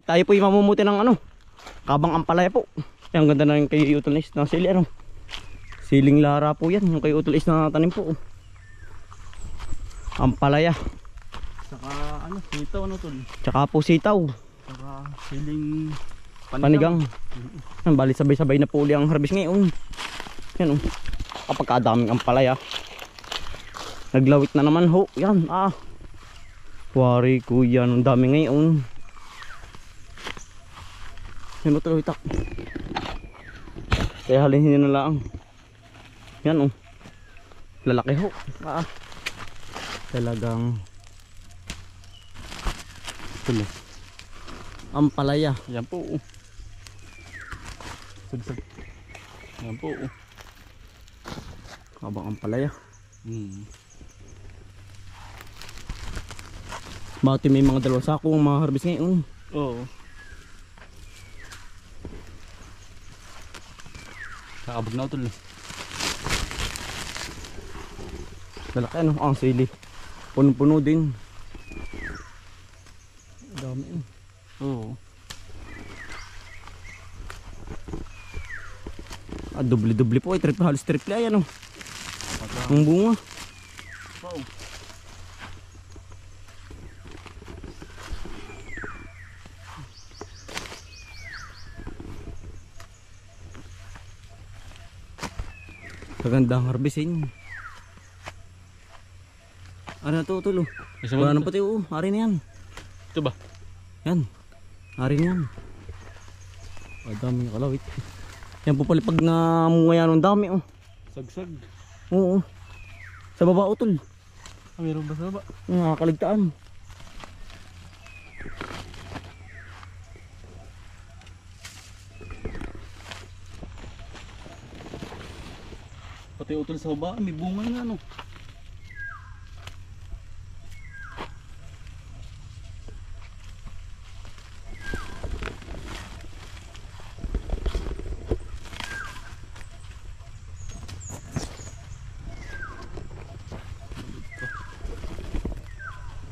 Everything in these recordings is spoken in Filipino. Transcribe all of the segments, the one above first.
tayo po yung mamumuti ng ano, kabang ampalaya po. Yan, ang ganda na yung kay Utol Is na sili ano. Siling lara po yan, yung kay Utol Is na tanim po. Ampalaya. Saka ano, sitaw ano tol. Tsaka po sitaw. Saka siling Panigang. Yan, bali sabay-sabay na po uli ang harvest ngayon. Yan oh. Kapag kadaming ampalaya. Naglawit na naman ho. Yan ah. Wari kuya, ang dami ngayon. Yan o tuloy tak. Kaya halin na lang. Yan oh. Lalaki ho. Ah. Talagang tuloy. Ampalaya. Yan po. Sagsag. Yan po. Abang ampalaya. Bakit may mga dalawang sako ang mga harvest ngayon? Oo. Kakabag na utol. Lalaki ano? Ang sili. Puno-puno din. Dami yun. Oo. Ah, dubli-dubli po. Halos triple ay ano. Ang bunga. Wow. Kagandang harvestin. Ano na to tulo? Wala na pati oo. Ari na yan. Ito ba? Yan. Ari na yan. Dami kalawit. Yan po pala pag namunga yan. Ang dami oh. Sagsag. Oo. Sa baba utol. Ah, meron ba sa baba? Nakakaligtaan. Pati utol sa baba, may bunga na ano.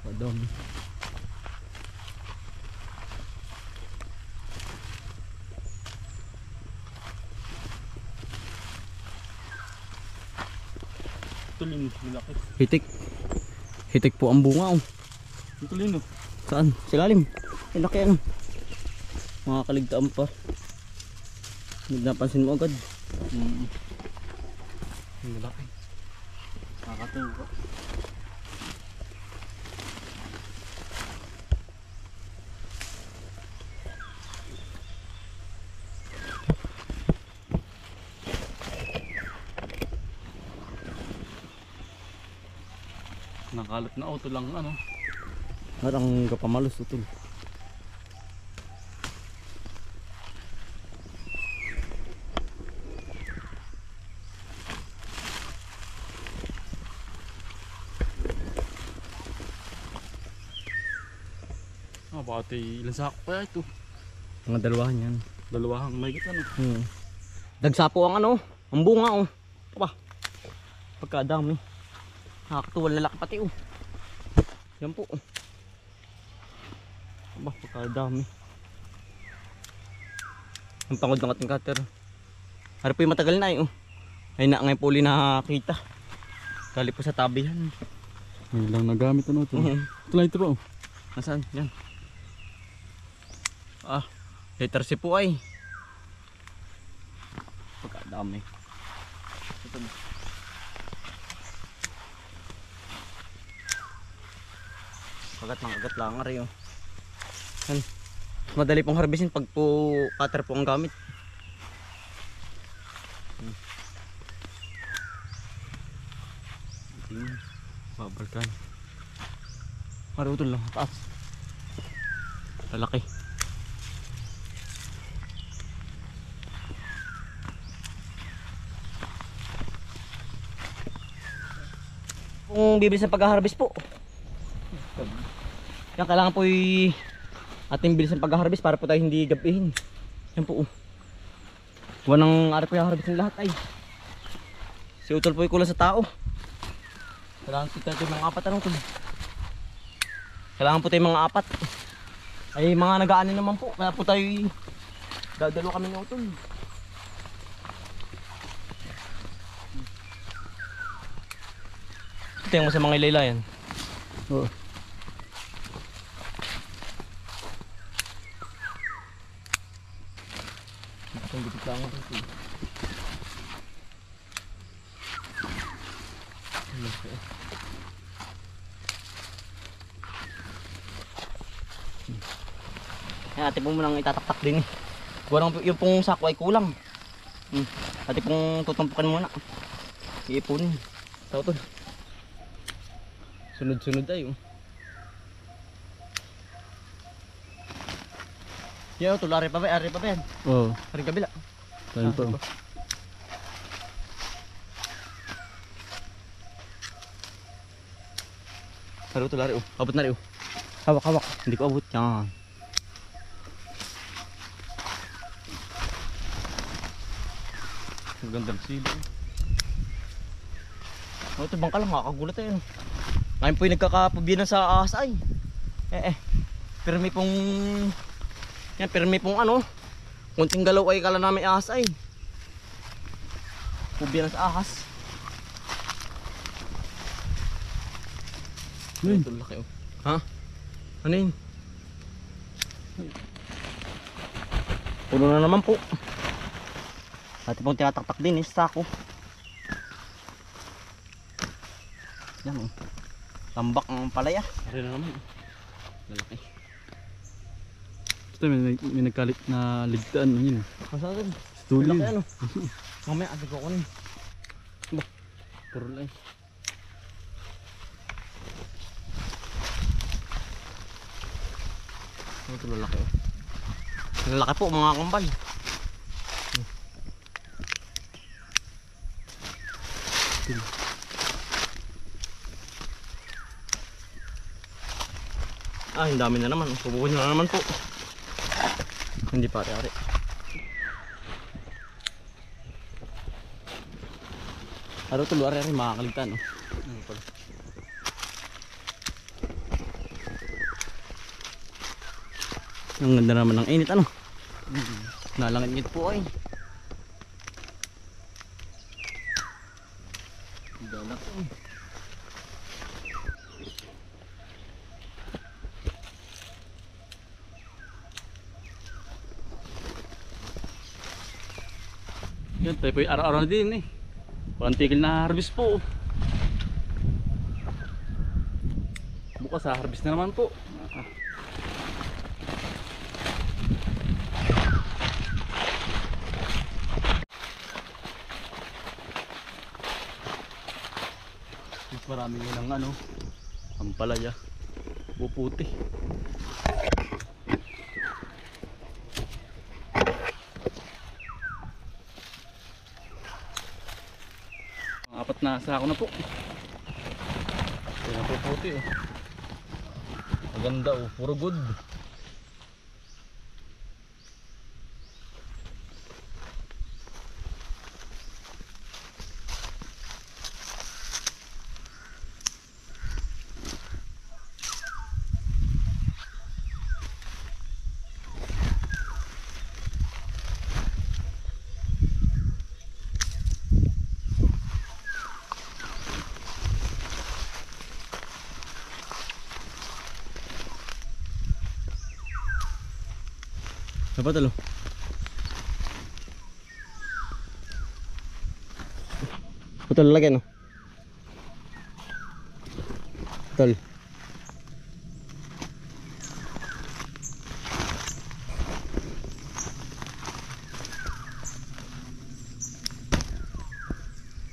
Padami. Tulin, malaki. Hitik. Hitik po ang bunga oh. Tulin oh. Saan? Silalim. Ay laki ano. Makakaligtaan pa. Hindi napansin mo agad. Malaki. Nakakatuwa. Nakalat na auto lang ano. Parang kapamalos utol. Ah, bakit ilan sako kaya ito? Mga dalawahan yan. Dalawang may ano. Dagsa po ang ano. Ang bunga oh. Aba. Pagkadami. Nakakatuwal na laki pati oh. Yan po oh. Aba, pagkadami. Ang pangod ng ating cutter. Harap po yung matagal na eh oh. Ay na ngayon po uli nakakita. Kali po sa tabihan. May lang nagamit ano ito. Ito lang ito pa oh. Nasaan? Yan. Ah, letter C po ay. Pagkadami. Ito na. Agat lang nga rin oh. Yan. Madali pong harvestin pag po cutter po ang gamit. Babalkan. Marutol lang, taas. Lalaki. Kung bibili sa pag-harvest po. Yan kailangan po ating bilis ng pag-harvest para po tayo hindi gabihin. Yan po. Wanang ari po yung harvest ng lahat ay. Si Utol po yung kulang sa tao. Kailangan po tayo mga apat anong tol. Kailangan po tayo mga apat. Ay mga nag-aani naman po. Kaya po tayo dadalo kami ng utol. Tingnan mo sa mga ilaylayan. Oo. Ang gupit lang ako. Ay, ate po mo nang itataktak din eh. Yung pong sako ay kulang. Ate pong tutumpukan muna. Iipunin. Sa utol. Sunod-sunod tayo. Yo, utol, ari pa ba yan? Oo. Ari kabila. Tayo pa. Ari utol, ari. Abot na rin. Hawak. Hindi ko abot. Yan. Ang ganda ng silo. Oh, ito bangka lang, makakagulat tayo. Ngayon po yung nagkakapabinan sa ahas ay. Pirmi pong... Yan, pirmi pong ano. Kunting galaw ay kala namin ahas ay. Pubinan sa ahas. Ito laki oh. Ha? Ano yun? Puno na naman po. Dati pong tinataktak din eh, sa sako. Yan oh. Tambak ang palaya. Ari na naman. Lalaki. Ito may nagkalit na ligtaan. Ano yun? Masagan. Stuli. Laki ano. Mamaya ate ko kunin. Bah. Puro lang. Ito lalaki oh. Lalaki po mga kambal. Ah, ang dami na naman. Pubuhin na naman po. Hindi pare-ari. Araw tulo ari makakaligtan oh. Ang ganda naman ng init ano. Nalangit po ay. Dalak oh. Yan, tayo po yung araw-araw na din eh. Walang tigil na harvest po. Bukas harvest na naman po. Marami yun ang ano, ang palaya, puputi. Apat na sako na po. Yan ang puputi oh. Maganda oh, puro good. Dapat alo. Putol lagi no. Putol.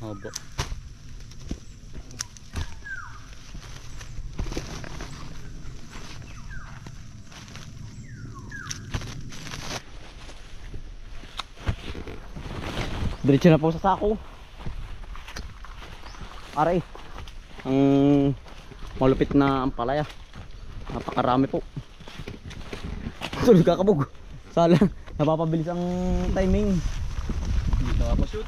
Haba. Diretso na po sa sako. Aray. Ang malupit na ampalaya. Napakarami po. Tuloy kakabog. Sala. Napapabilis ang timing. Hindi nakapashoot.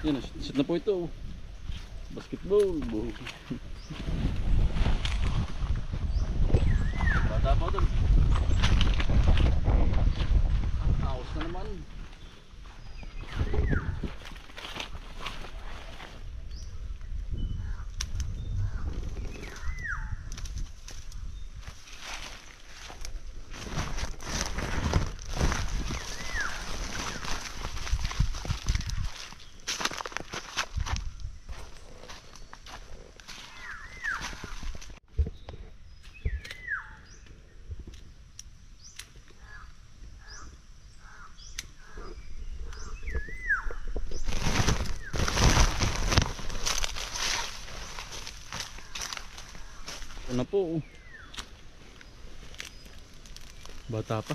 Yan, shoot na po ito. Basketball. Bata Bata pa doon. Aos na naman. Ano po? Bata pa.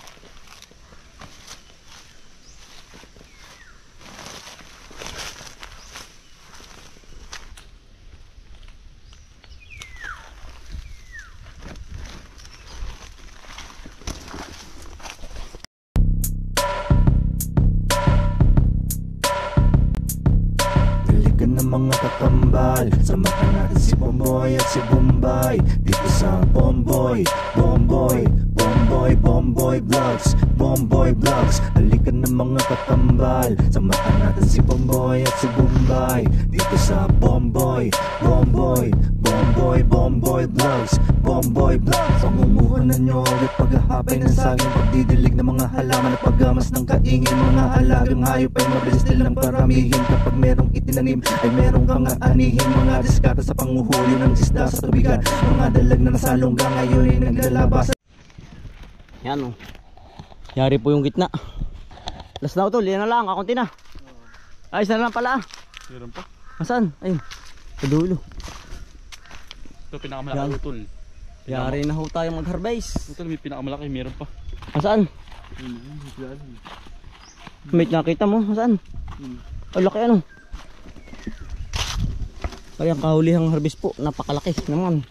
Dalikan ng mga kakambal, samahan natin si Bomboy at si Bombay dito sa Bomboy, Bomboy, Bomboy, Bomboy Vlogs, Bomboy Vlogs. Dalikan ng mga kakambal, samahan natin si Bomboy at si Bombay dito sa Bomboy, Bomboy, Bomboy, Bomboy Vlogs, Bomboy Vlogs. Pangunguhan na nyo ulit paghahapay ng saging, pagdidilig ng mga halaman at paggamas ng kaingin. Mga alagang hayop ay mabilis nilang paramihin. Kapag merong itinanim ay merong kang aanihin. Mga diskata sa panguhuli ng isda sa tubigan, mga dalag na nasalongga ngayon ay naglalabas. Yan oh. Yari po yung gitna. Last na utol, yan na lang, kakunti na. Ayos na lang pala. Meron pa. Asan? Ayun. Sa dulo. Ito pinakamalaki utol. Yari na ho tayo mag-harvest. Utol may pinakamalaki, meron pa. Asan? May nakita mo? Asan? Ang laki ano. Kaya kahulihang harvest po, napakalaki naman.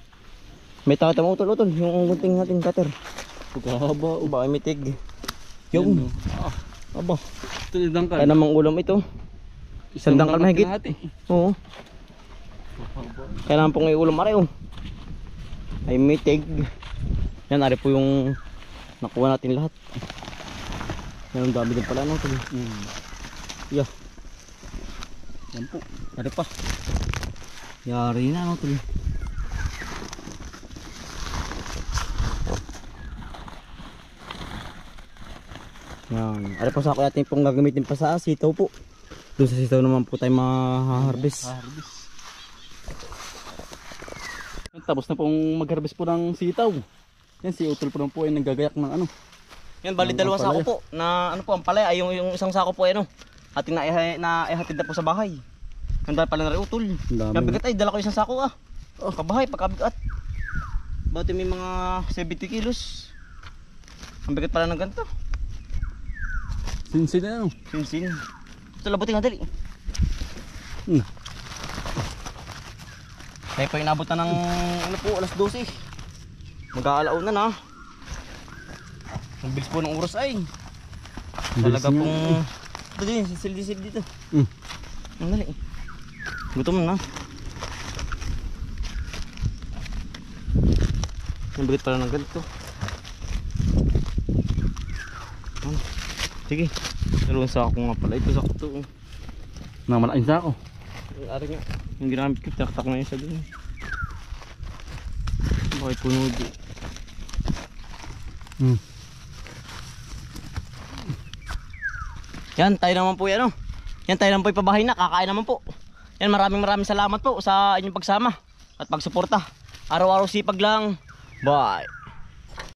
May tata mo utol, yung gunting natin cutter. Pagkahaba. Baka may tig. Yung. Aba. Ito yung dangkal. Kaya namang ulam ito. Isang dangkal mahigit. Oo. Kaya naman pong ulam ari oh. Ay may tig. Yan, ari po yung nakuha natin lahat. Yan ang dami din pala no. Yeah. Yan po. Ari pa. Yari na no tuloy. Yan. Ari po sa ako natin pong gagamitin pa sa sitaw po. Doon sa sitaw naman po tayo ma-harvest. Tapos na pong mag-harvest po ng sitaw. Yan si Utol po ay nanggagayak ng ano. Yan bali dalawang sako po na ano po ang palaya ay yung isang sako po ay ano. Ating ihatid na po sa bahay. Handa pala na rin Utol. Kabigat ay dala ko isang sako ah. Oh, kabahay pagkabigat. Bati may mga 70 kilos. Ang bigat pala ng ganito. Sinsin na ano. Sinsin. Ito labutin nga dali. Tayo pa inabot na ng ano po, alas 12. Mag-aalaw na na. Ang bilis po ng oras ay. Talaga pong ito din, sildi dito. Ang dali. Gutom na. Ang bigat pala ng ganito. Sige. Dalawang sako nga pala. Ito sako to. Namalain sa ako. Yung ari nga. Yung ginamit ko, taktak na yun sa dun. Bakit puno di? Yan, tayo naman po yan. Yan, tayo naman po ipabahay na. Kakain naman po. Yan, maraming salamat po sa inyong pagsama at pagsuporta. Araw-araw sipag lang. Bye.